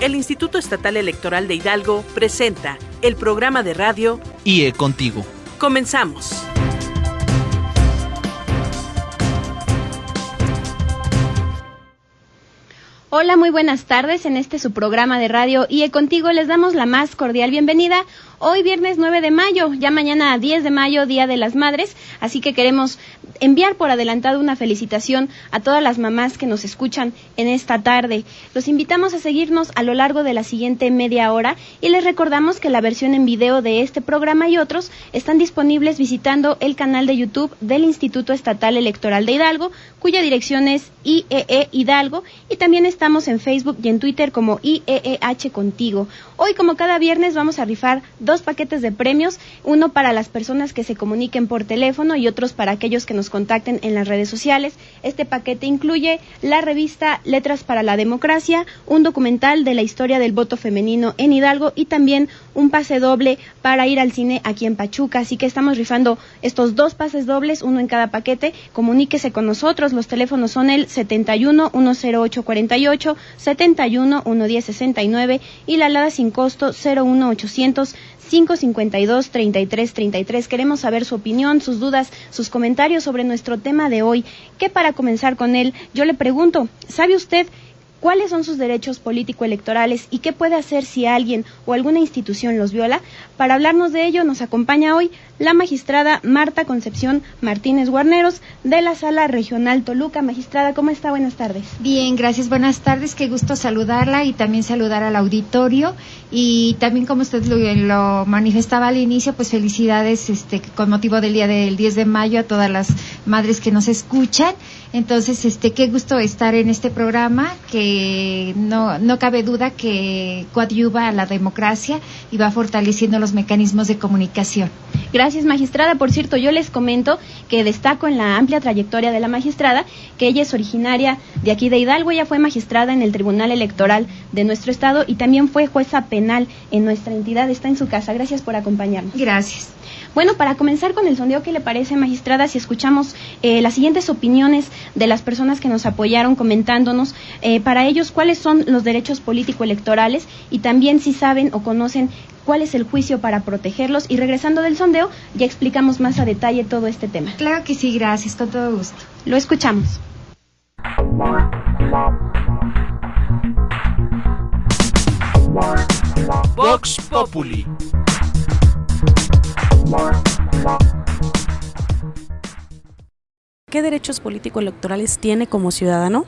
El Instituto Estatal Electoral de Hidalgo presenta el programa de radio IE Contigo. Comenzamos. Hola, muy buenas tardes. En su programa de radio IE Contigo les damos la más cordial bienvenida. Hoy viernes 9 de mayo, ya mañana 10 de mayo, Día de las Madres, así que queremos enviar por adelantado una felicitación a todas las mamás que nos escuchan en esta tarde. Los invitamos a seguirnos a lo largo de la siguiente media hora y les recordamos que la versión en video de este programa y otros están disponibles visitando el canal de YouTube del Instituto Estatal Electoral de Hidalgo, cuya dirección es IEE Hidalgo, y también estamos en Facebook y en Twitter como IEEH Contigo. Hoy, como cada viernes, vamos a rifar 2 paquetes de premios, uno para las personas que se comuniquen por teléfono y otros para aquellos que nos contacten en las redes sociales. Este paquete incluye la revista Letras para la Democracia, un documental de la historia del voto femenino en Hidalgo y también un pase doble para ir al cine aquí en Pachuca. Así que estamos rifando estos 2 pases dobles, uno en cada paquete. Comuníquese con nosotros, los teléfonos son el 71 108 48, 71 110 69 y la alada sin costo 01 800 552 3333. Queremos saber su opinión, sus dudas, sus comentarios sobre nuestro tema de hoy, que para comenzar con él, yo le pregunto, ¿sabe usted cuáles son sus derechos político-electorales y qué puede hacer si alguien o alguna institución los viola? Para hablarnos de ello nos acompaña hoy la magistrada Marta Concepción Martínez Guarneros de la Sala Regional Toluca. Magistrada, ¿cómo está? Buenas tardes. Bien, gracias, buenas tardes, qué gusto saludarla y también saludar al auditorio y también, como usted lo manifestaba al inicio, pues felicidades con motivo del día del 10 de mayo a todas las madres que nos escuchan. Entonces, qué gusto estar en este programa que no cabe duda que coadyuva a la democracia y va fortaleciendo los mecanismos de comunicación. Gracias, magistrada. Por cierto, yo les comento que destaco en la amplia trayectoria de la magistrada que ella es originaria de aquí de Hidalgo. Ella fue magistrada en el Tribunal Electoral de nuestro estado y también fue jueza penal en nuestra entidad. Está en su casa. Gracias por acompañarnos. Gracias. Bueno, para comenzar con el sondeo, ¿qué le parece, magistrada, si escuchamos las siguientes opiniones de las personas que nos apoyaron comentándonos, para ellos cuáles son los derechos político-electorales y también si saben o conocen cuál es el juicio para protegerlos? Y regresando del sondeo, ya explicamos más a detalle todo este tema. Claro que sí, gracias, con todo gusto. Lo escuchamos. Vox Populi. ¿Qué derechos político-electorales tiene como ciudadano?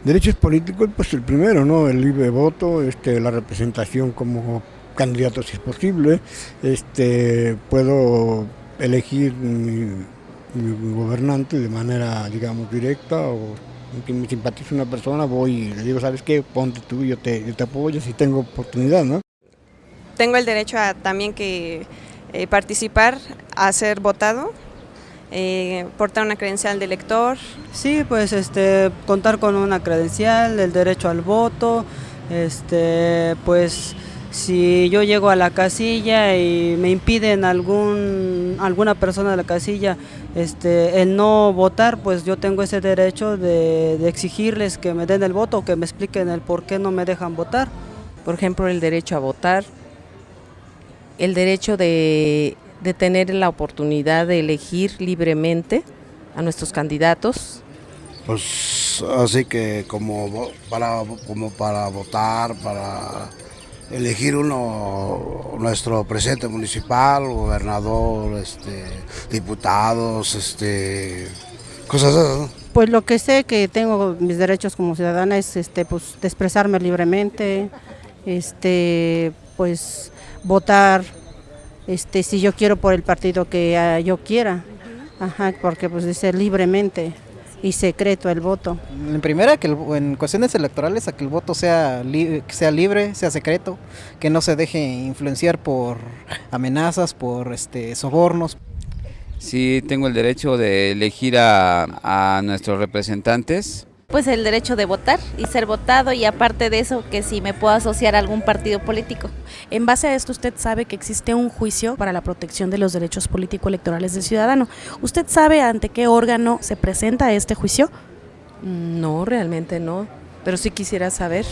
Derechos políticos, pues el primero, ¿no? El libre voto, la representación como candidato si es posible, puedo elegir mi gobernante de manera, digamos, directa, o que me simpatiza una persona, voy y le digo, ¿sabes qué? Ponte tú, yo te apoyo si tengo oportunidad, ¿no? Tengo el derecho a también participar, a ser votado, portar una credencial de elector. Sí, pues contar con una credencial, el derecho al voto, pues si yo llego a la casilla y me impiden alguna persona de la casilla el no votar, pues yo tengo ese derecho de exigirles que me den el voto o que me expliquen el por qué no me dejan votar. Por ejemplo, el derecho a votar, el derecho de tener la oportunidad de elegir libremente a nuestros candidatos. Pues así que como para votar, para elegir nuestro presidente municipal, gobernador, diputados, cosas así, ¿no? Pues lo que sé que tengo mis derechos como ciudadana es pues de expresarme libremente, pues votar si yo quiero por el partido que yo quiera, porque pues dice libremente y secreto el voto. En primera, que en cuestiones electorales, a que el voto sea libre, sea secreto, que no se deje influenciar por amenazas, por sobornos. Sí, tengo el derecho de elegir a nuestros representantes. Pues el derecho de votar y ser votado, y aparte de eso, que si me puedo asociar a algún partido político. En base a esto, ¿usted sabe que existe un juicio para la protección de los derechos político-electorales del ciudadano? ¿Usted sabe ante qué órgano se presenta este juicio? No, realmente no, pero sí quisiera saber.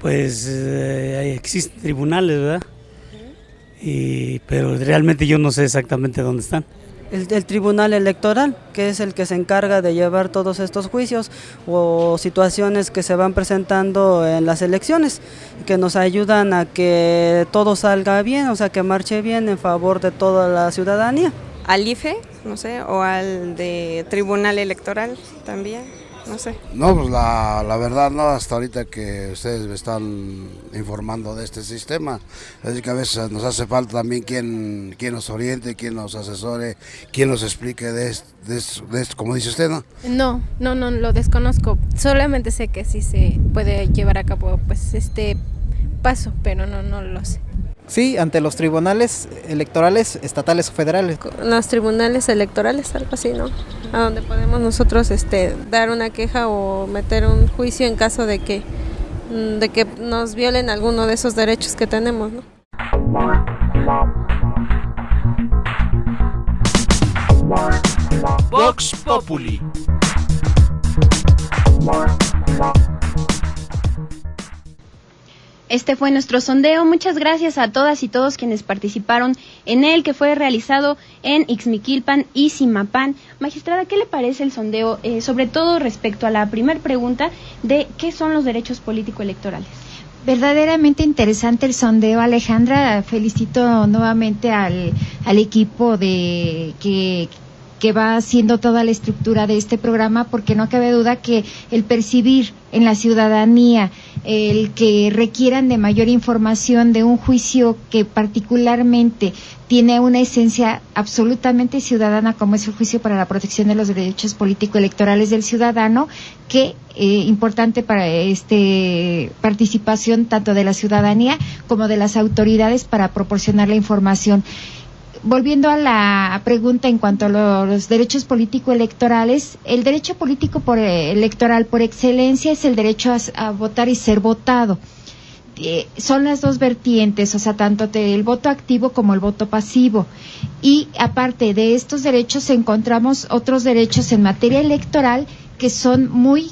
Pues existen tribunales, ¿verdad? Pero realmente yo no sé exactamente dónde están. El Tribunal Electoral, que es el que se encarga de llevar todos estos juicios o situaciones que se van presentando en las elecciones, que nos ayudan a que todo salga bien, o sea, que marche bien en favor de toda la ciudadanía. Al IFE, no sé, o al de Tribunal Electoral también. No sé. No, pues la verdad no, hasta ahorita que ustedes me están informando de este sistema, es que a veces nos hace falta también quien nos oriente, quien nos asesore, quien nos explique de esto, como dice usted, ¿no? No, lo desconozco, solamente sé que sí se puede llevar a cabo pues este paso, pero no lo sé. Sí, ante los tribunales electorales, estatales o federales. Los tribunales electorales, algo así, ¿no? A donde podemos nosotros dar una queja o meter un juicio en caso de que nos violen alguno de esos derechos que tenemos, ¿no? Vox Populi. Este fue nuestro sondeo. Muchas gracias a todas y todos quienes participaron en él, que fue realizado en Ixmiquilpan y Zimapán. Magistrada, ¿qué le parece el sondeo? Sobre todo respecto a la primera pregunta de ¿qué son los derechos político-electorales? Verdaderamente interesante el sondeo, Alejandra. Felicito nuevamente al equipo que va haciendo toda la estructura de este programa, porque no cabe duda que el percibir en la ciudadanía, el que requieran de mayor información de un juicio que particularmente tiene una esencia absolutamente ciudadana, como es el juicio para la protección de los derechos político-electorales del ciudadano, que importante para participación tanto de la ciudadanía como de las autoridades para proporcionar la información. Volviendo a la pregunta en cuanto a los derechos político-electorales, el derecho político electoral por excelencia es el derecho a votar y ser votado. Son las dos vertientes, o sea, tanto el voto activo como el voto pasivo. Y aparte de estos derechos encontramos otros derechos en materia electoral que son muy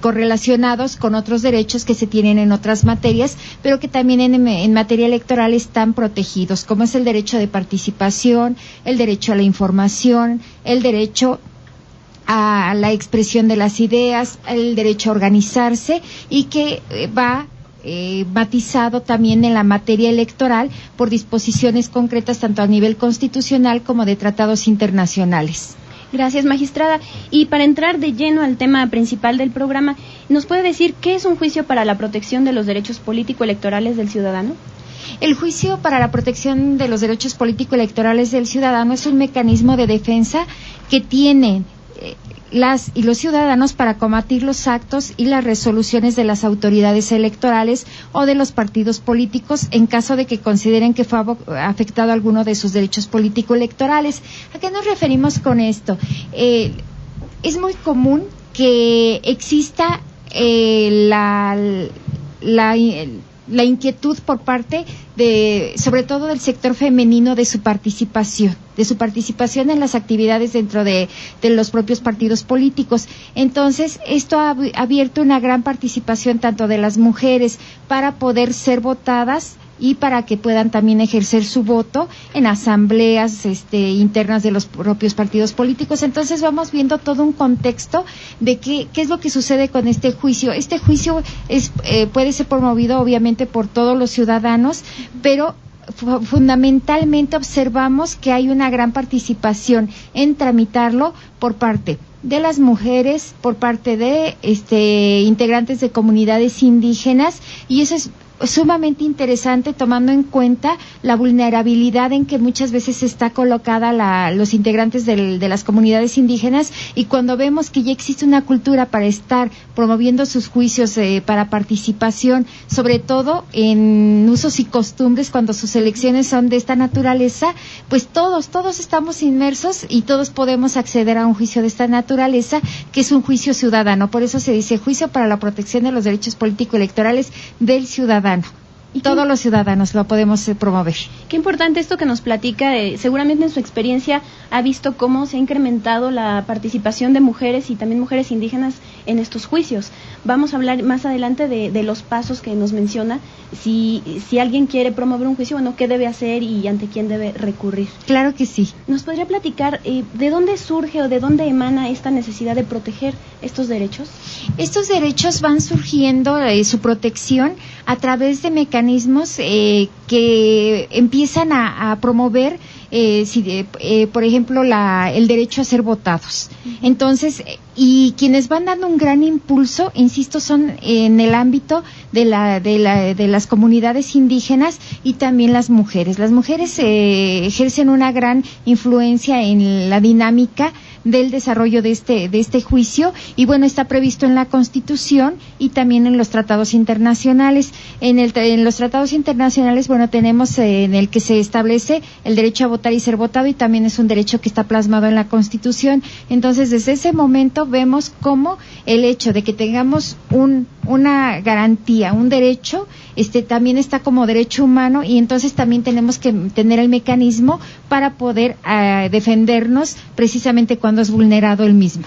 correlacionados con otros derechos que se tienen en otras materias, pero que también en materia electoral están protegidos, como es el derecho de participación, el derecho a la información, el derecho a la expresión de las ideas, el derecho a organizarse, y que va matizado también en la materia electoral por disposiciones concretas tanto a nivel constitucional como de tratados internacionales. Gracias, magistrada. Y para entrar de lleno al tema principal del programa, ¿nos puede decir qué es un juicio para la protección de los derechos político-electorales del ciudadano? El juicio para la protección de los derechos político-electorales del ciudadano es un mecanismo de defensa que tienen las y los ciudadanos para combatir los actos y las resoluciones de las autoridades electorales o de los partidos políticos en caso de que consideren que fue afectado alguno de sus derechos político-electorales. ¿A qué nos referimos con esto? Es muy común que exista la inquietud por parte sobre todo del sector femenino de su participación en las actividades dentro de los propios partidos políticos. Entonces, esto ha abierto una gran participación tanto de las mujeres para poder ser votadas y para que puedan también ejercer su voto en asambleas internas de los propios partidos políticos. Entonces vamos viendo todo un contexto de qué es lo que sucede con este juicio. Este juicio puede ser promovido obviamente por todos los ciudadanos, pero fundamentalmente observamos que hay una gran participación en tramitarlo por parte de las mujeres, por parte de integrantes de comunidades indígenas, y eso es sumamente interesante tomando en cuenta la vulnerabilidad en que muchas veces está colocada los integrantes de las comunidades indígenas, y cuando vemos que ya existe una cultura para estar promoviendo sus juicios para participación, sobre todo en usos y costumbres cuando sus elecciones son de esta naturaleza, pues todos estamos inmersos y todos podemos acceder a un juicio de esta naturaleza, que es un juicio ciudadano. Por eso se dice juicio para la protección de los derechos político-electorales del ciudadano. todos los ciudadanos lo podemos promover. Qué importante esto que nos platica. Seguramente en su experiencia ha visto cómo se ha incrementado la participación de mujeres y también mujeres indígenas en estos juicios. Vamos a hablar más adelante de los pasos que nos menciona. Si alguien quiere promover un juicio, bueno, ¿qué debe hacer y ante quién debe recurrir? Claro que sí. ¿Nos podría platicar de dónde surge o de dónde emana esta necesidad de proteger estos derechos? Estos derechos van surgiendo, su protección, a través de mecanismos que empiezan a promover, por ejemplo, el derecho a ser votados. Entonces, y quienes van dando un gran impulso, insisto, son en el ámbito de las comunidades indígenas y también las mujeres. Las mujeres ejercen una gran influencia en la dinámica del desarrollo de este juicio, y bueno, está previsto en la Constitución y también en los tratados internacionales. En los tratados internacionales, bueno, tenemos en el que se establece el derecho a votar y ser votado, y también es un derecho que está plasmado en la Constitución. Entonces, desde ese momento vemos cómo el hecho de que tengamos una garantía, un derecho, también está como derecho humano, y entonces también tenemos que tener el mecanismo para poder defendernos precisamente cuando es vulnerado el mismo.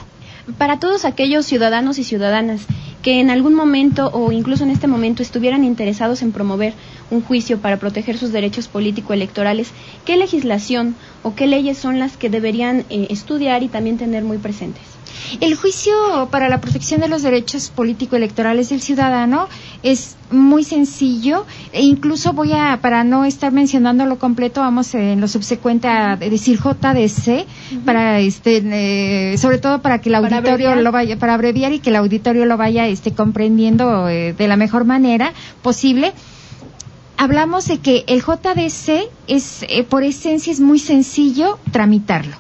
Para todos aquellos ciudadanos y ciudadanas que en algún momento o incluso en este momento estuvieran interesados en promover un juicio para proteger sus derechos político-electorales, ¿qué legislación o qué leyes son las que deberían estudiar y también tener muy presentes? El juicio para la protección de los derechos político-electorales del ciudadano es muy sencillo, e incluso para no estar mencionando lo completo, vamos en lo subsecuente a decir JDC, para sobre todo para que el auditorio lo vaya, para abreviar, y que el auditorio lo vaya comprendiendo de la mejor manera posible. Hablamos de que el JDC es, por esencia, es muy sencillo tramitarlo.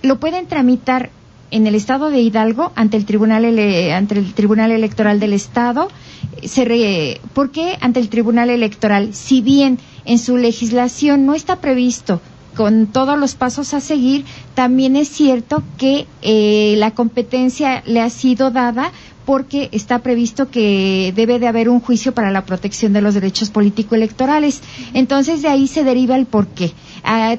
Lo pueden tramitar en el estado de Hidalgo ante el Tribunal Electoral del Estado. ¿Por qué ante el Tribunal Electoral? Si bien en su legislación no está previsto con todos los pasos a seguir, también es cierto que la competencia le ha sido dada, porque está previsto que debe de haber un juicio para la protección de los derechos político-electorales. Entonces, de ahí se deriva el porqué.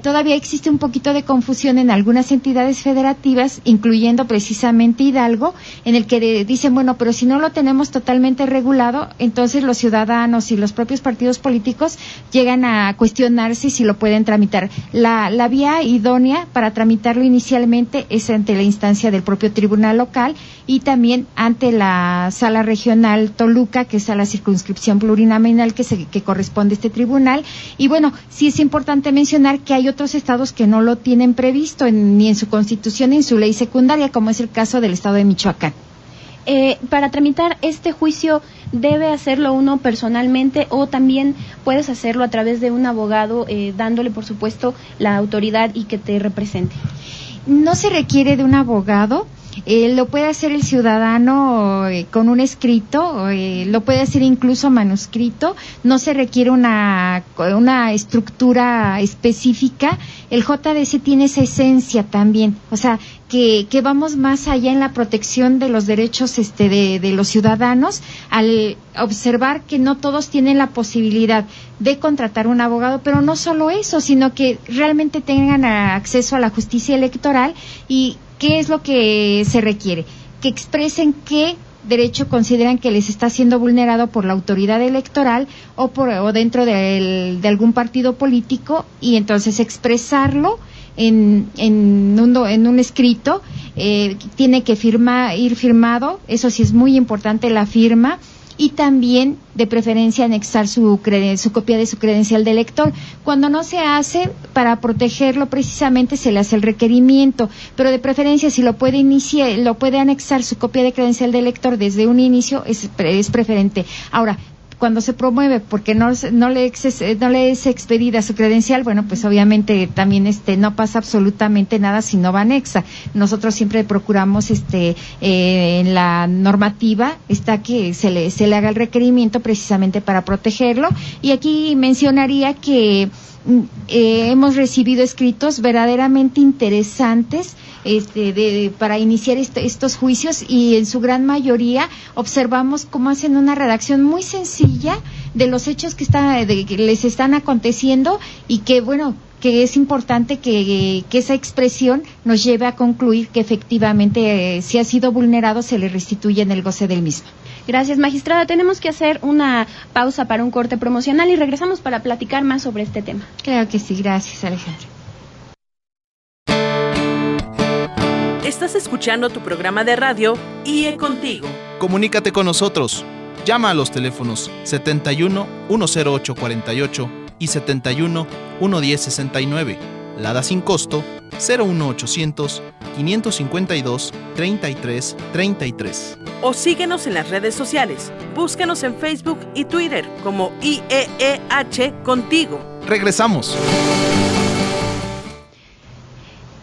Todavía existe un poquito de confusión en algunas entidades federativas, incluyendo precisamente Hidalgo, en el que dicen, bueno, pero si no lo tenemos totalmente regulado, entonces los ciudadanos y los propios partidos políticos llegan a cuestionarse si lo pueden tramitar. La vía idónea para tramitarlo inicialmente es ante la instancia del propio tribunal local, y también ante la Sala Regional Toluca, que es a la circunscripción plurinominal que corresponde a este tribunal. Y bueno, sí es importante mencionar que hay otros estados que no lo tienen previsto ni en su constitución ni en su ley secundaria, como es el caso del estado de Michoacán. Para tramitar este juicio, ¿debe hacerlo uno personalmente o también puedes hacerlo a través de un abogado, dándole, por supuesto, la autoridad y que te represente? No se requiere de un abogado. Lo puede hacer el ciudadano con un escrito, lo puede hacer incluso manuscrito. No se requiere una estructura específica. El JDC tiene esa esencia también, o sea, que vamos más allá en la protección de los derechos de los ciudadanos, al observar que no todos tienen la posibilidad de contratar un abogado, pero no solo eso, sino que realmente tengan acceso a la justicia electoral. Y ¿qué es lo que se requiere? Que expresen qué derecho consideran que les está siendo vulnerado por la autoridad electoral o dentro de algún partido político, y entonces expresarlo en un escrito. Tiene que ir firmado, eso sí es muy importante, la firma, y también de preferencia anexar su copia de su credencial de elector. Cuando no se hace, para protegerlo precisamente se le hace el requerimiento, pero de preferencia si lo puede anexar su copia de credencial de elector desde un inicio, es preferente. Ahora, cuando se promueve porque no le es expedida su credencial, bueno, pues obviamente también no pasa absolutamente nada si no va anexa. Nosotros siempre procuramos en la normativa está que se le haga el requerimiento precisamente para protegerlo. Y aquí mencionaría que hemos recibido escritos verdaderamente interesantes para iniciar estos juicios, y en su gran mayoría observamos cómo hacen una redacción muy sencilla de los hechos que les están aconteciendo y que, bueno, que es importante que esa expresión nos lleve a concluir que efectivamente si ha sido vulnerado se le restituye en el goce del mismo. Gracias, magistrada. Tenemos que hacer una pausa para un corte promocional y regresamos para platicar más sobre este tema. Claro que sí, gracias, Alejandra. Estás escuchando tu programa de radio IE Contigo. Comunícate con nosotros. Llama a los teléfonos 71 108 48 y 71 110 69. Lada sin costo 01800 552 33 33. O síguenos en las redes sociales. Búscanos en Facebook y Twitter como IEEH Contigo. Regresamos.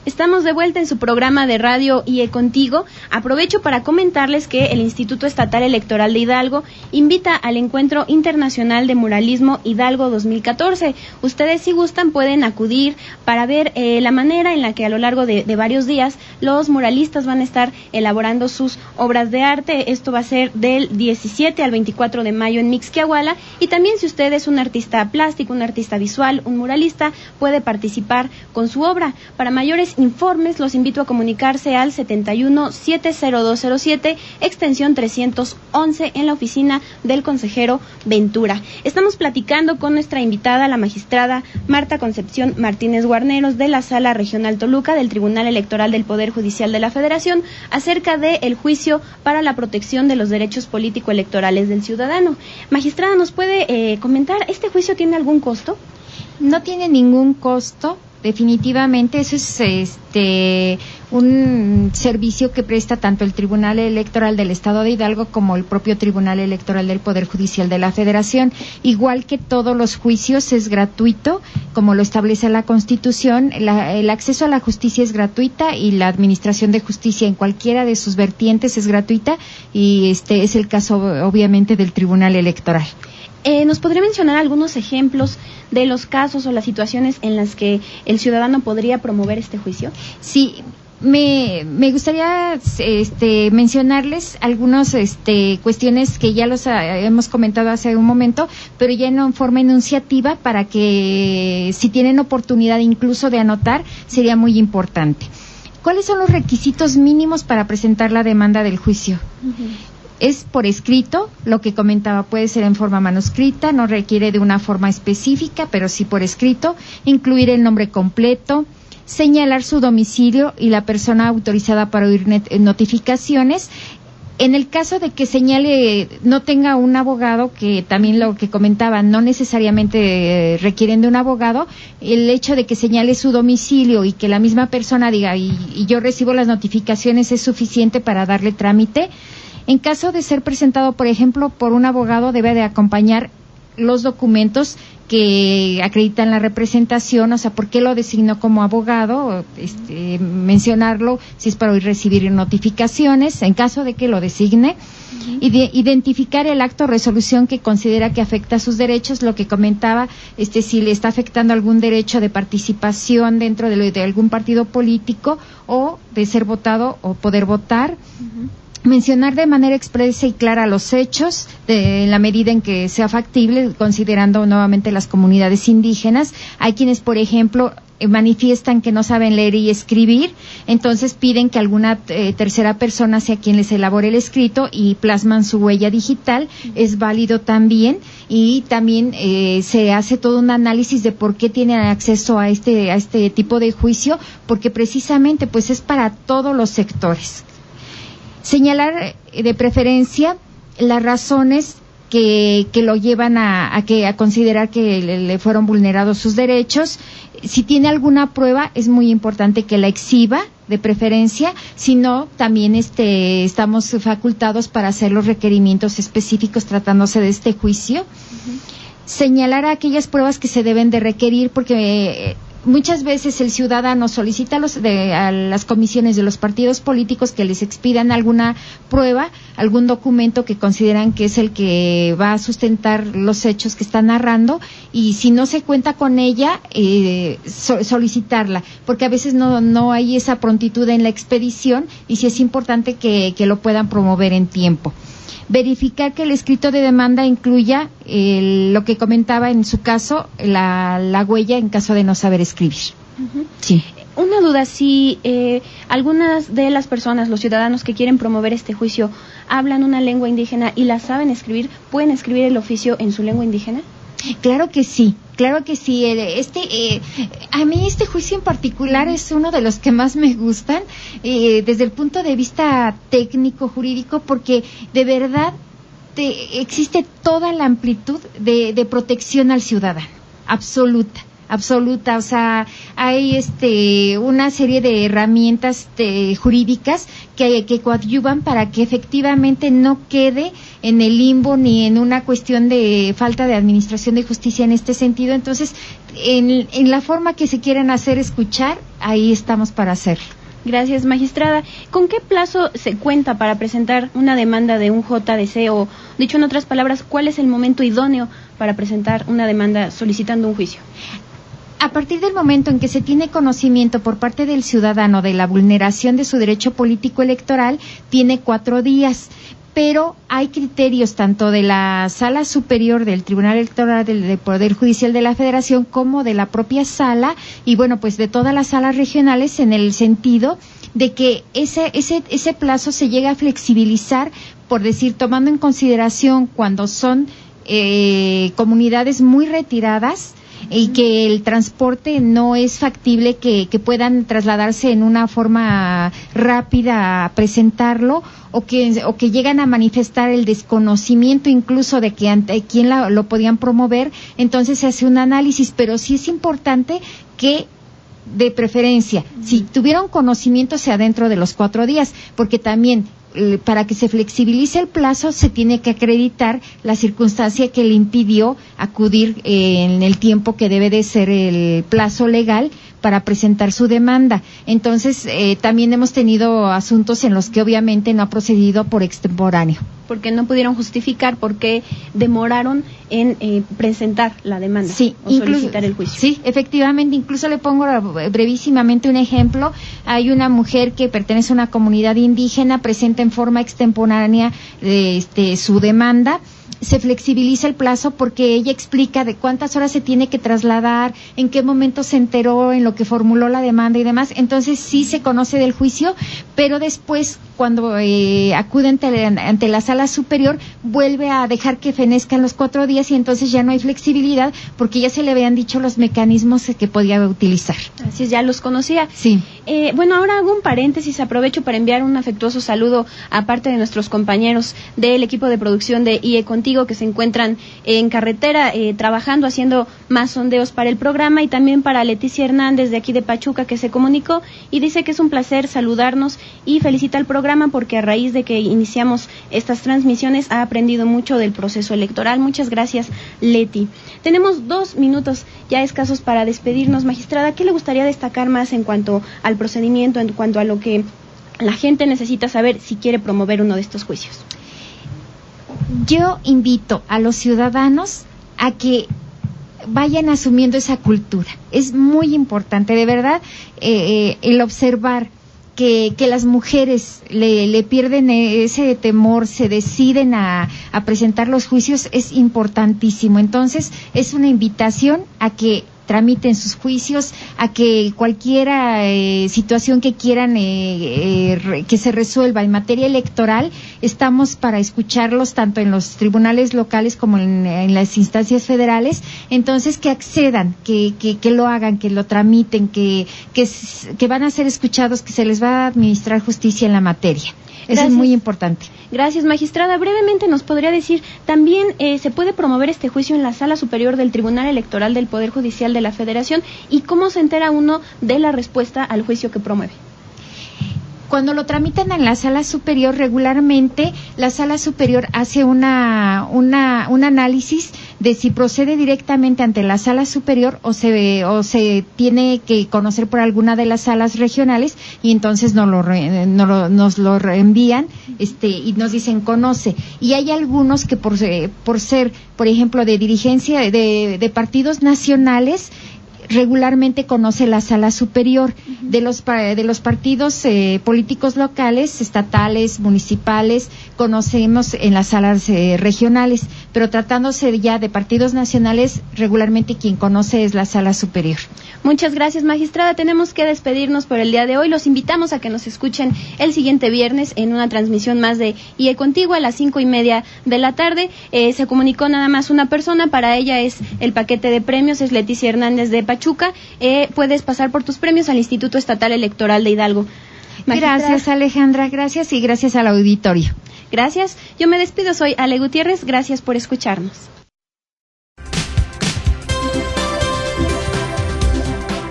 Estamos de vuelta en su programa de radio IE Contigo. Aprovecho para comentarles que el Instituto Estatal Electoral de Hidalgo invita al Encuentro Internacional de Muralismo Hidalgo 2014. Ustedes, si gustan, pueden acudir para ver la manera en la que a lo largo de varios días los muralistas van a estar elaborando sus obras de arte. Esto va a ser del 17 al 24 de mayo en Mixquiahuala. Y también, si usted es un artista plástico, un artista visual, un muralista, puede participar con su obra. Para mayores informes, los invito a comunicarse al 71-70207, extensión 311, en la oficina del consejero Ventura. Estamos platicando con nuestra invitada, la magistrada Marta Concepción Martínez Guarneros, de la Sala Regional Toluca del Tribunal Electoral del Poder Judicial de la Federación, acerca del juicio para la protección de los derechos político-electorales del ciudadano. Magistrada, ¿nos puede comentar, este juicio tiene algún costo? No tiene ningún costo. Definitivamente eso es un servicio que presta tanto el Tribunal Electoral del Estado de Hidalgo como el propio Tribunal Electoral del Poder Judicial de la Federación. Igual que todos los juicios, es gratuito, como lo establece la Constitución. El acceso a la justicia es gratuita y la administración de justicia en cualquiera de sus vertientes es gratuita, y es el caso obviamente del Tribunal Electoral. ¿Nos podría mencionar algunos ejemplos de los casos o las situaciones en las que el ciudadano podría promover este juicio? Sí, me gustaría mencionarles algunas cuestiones que ya los hemos comentado hace un momento, pero ya en forma enunciativa, para que si tienen oportunidad incluso de anotar, sería muy importante. ¿Cuáles son los requisitos mínimos para presentar la demanda del juicio? Es por escrito, lo que comentaba, puede ser en forma manuscrita, no requiere de una forma específica, pero sí por escrito. Incluir el nombre completo, señalar su domicilio y la persona autorizada para oír notificaciones. En el caso de que señale, no tenga un abogado, que también lo que comentaba, no necesariamente requieren de un abogado, el hecho de que señale su domicilio y que la misma persona diga, y yo recibo las notificaciones, es suficiente para darle trámite. En caso de ser presentado, por ejemplo, por un abogado, debe de acompañar los documentos que acreditan la representación, o sea, por qué lo designó como abogado, mencionarlo si es para hoy recibir notificaciones, en caso de que lo designe, identificar el acto o resolución que considera que afecta a sus derechos, lo que comentaba, si le está afectando algún derecho de participación dentro de algún partido político, o de ser votado o poder votar. Mencionar de manera expresa y clara los hechos, en la medida en que sea factible, considerando nuevamente las comunidades indígenas. Hay quienes, por ejemplo, manifiestan que no saben leer y escribir, entonces piden que alguna tercera persona sea quien les elabore el escrito y plasman su huella digital. Es válido también, y también se hace todo un análisis de por qué tienen acceso a este tipo de juicio, porque precisamente pues es para todos los sectores. Señalar de preferencia las razones que lo llevan a considerar que le fueron vulnerados sus derechos. Si tiene alguna prueba, es muy importante que la exhiba, de preferencia. Si no, también estamos facultados para hacer los requerimientos específicos tratándose de este juicio. Señalar aquellas pruebas que se deben de requerir, porque muchas veces el ciudadano solicita a las comisiones de los partidos políticos que les expidan alguna prueba, algún documento que consideran que es el que va a sustentar los hechos que está narrando, y si no se cuenta con ella, solicitarla, porque a veces no hay esa prontitud en la expedición, y sí es importante que lo puedan promover en tiempo. Verificar que el escrito de demanda incluya lo que comentaba en su caso, la huella en caso de no saber escribir. Sí. Una duda, si algunas de las personas, los ciudadanos que quieren promover este juicio, hablan una lengua indígena y la saben escribir, ¿pueden escribir el oficio en su lengua indígena? Claro que sí, claro que sí. A mí este juicio en particular es uno de los que más me gustan desde el punto de vista técnico, jurídico, porque de verdad existe toda la amplitud de protección al ciudadano, absoluta, o sea, hay una serie de herramientas jurídicas que coadyuvan para que efectivamente no quede en el limbo ni en una cuestión de falta de administración de justicia en este sentido. Entonces, en la forma que se quieran hacer escuchar, ahí estamos para hacerlo. Gracias, magistrada. ¿Con qué plazo se cuenta para presentar una demanda de un JDC o, dicho en otras palabras, cuál es el momento idóneo para presentar una demanda solicitando un juicio? A partir del momento en que se tiene conocimiento por parte del ciudadano de la vulneración de su derecho político electoral, tiene 4 días. Pero hay criterios tanto de la Sala Superior del Tribunal Electoral del Poder Judicial de la Federación como de la propia sala y bueno, pues de todas las salas regionales en el sentido de que ese plazo se llega a flexibilizar, por decir, tomando en consideración cuando son comunidades muy retiradas y que el transporte no es factible que puedan trasladarse en una forma rápida a presentarlo o que llegan a manifestar el desconocimiento incluso de que ante quién lo podían promover. Entonces se hace un análisis, pero sí es importante que de preferencia, si tuvieron conocimiento sea dentro de los 4 días, porque también para que se flexibilice el plazo se tiene que acreditar la circunstancia que le impidió acudir en el tiempo que debe de ser el plazo legal para presentar su demanda. Entonces, también hemos tenido asuntos en los que obviamente no ha procedido por extemporáneo. Porque no pudieron justificar por qué demoraron en presentar la demanda o solicitar el juicio. Sí, efectivamente, incluso le pongo brevísimamente un ejemplo. Hay una mujer que pertenece a una comunidad indígena, presenta en forma extemporánea su demanda. Se flexibiliza el plazo porque ella explica de cuántas horas se tiene que trasladar, en qué momento se enteró, en lo que formuló la demanda y demás. Entonces sí se conoce del juicio, pero después cuando acude ante la sala superior vuelve a dejar que fenezcan los 4 días y entonces ya no hay flexibilidad porque ya se le habían dicho los mecanismos que podía utilizar. Así es, ya los conocía. Sí. Bueno, ahora hago un paréntesis, aprovecho para enviar un afectuoso saludo a parte de nuestros compañeros del equipo de producción de IE Contigo que se encuentran en carretera trabajando, haciendo más sondeos para el programa, y también para Leticia Hernández de aquí de Pachuca, que se comunicó y dice que es un placer saludarnos y felicita el programa porque a raíz de que iniciamos estas transmisiones ha aprendido mucho del proceso electoral. Muchas gracias, Leti. Tenemos 2 minutos ya escasos para despedirnos. Magistrada, ¿qué le gustaría destacar más en cuanto al procedimiento, en cuanto a lo que la gente necesita saber si quiere promover uno de estos juicios? Yo invito a los ciudadanos a que vayan asumiendo esa cultura. Es muy importante, de verdad, el observar que las mujeres le pierden ese temor, se deciden a presentar los juicios, es importantísimo. Entonces, es una invitación a que tramiten sus juicios, a que cualquier situación que quieran que se resuelva en materia electoral, estamos para escucharlos tanto en los tribunales locales como en las instancias federales. Entonces, que accedan, que lo hagan, que lo tramiten, que van a ser escuchados, que se les va a administrar justicia en la materia. Eso es muy importante. Gracias, magistrada. Brevemente nos podría decir, también se puede promover este juicio en la Sala Superior del Tribunal Electoral del Poder Judicial de la Federación, y cómo se entera uno de la respuesta al juicio que promueve. Cuando lo tramitan en la Sala Superior, regularmente la Sala Superior hace un análisis de si procede directamente ante la Sala Superior o se tiene que conocer por alguna de las salas regionales, y entonces nos lo reenvían y nos dicen conoce. Y hay algunos que por ser, por ejemplo, de dirigencia de partidos nacionales, regularmente conoce la sala superior. De los partidos políticos locales, estatales, municipales, conocemos en las salas regionales, pero tratándose ya de partidos nacionales, regularmente quien conoce es la sala superior. Muchas gracias, magistrada. Tenemos que despedirnos por el día de hoy. Los invitamos a que nos escuchen el siguiente viernes en una transmisión más de IE Contigo a las 5:30 de la tarde. Se comunicó nada más una persona, para ella es el paquete de premios, es Leticia Hernández de Pachuca. Puedes pasar por tus premios al Instituto Estatal Electoral de Hidalgo. Magistrada. Gracias, Alejandra, gracias, y gracias al auditorio. Gracias. Yo me despido, soy Ale Gutiérrez. Gracias por escucharnos.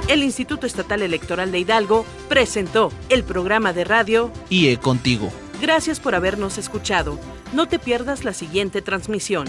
El Instituto Estatal Electoral de Hidalgo presentó el programa de radio IE Contigo. Gracias por habernos escuchado. No te pierdas la siguiente transmisión.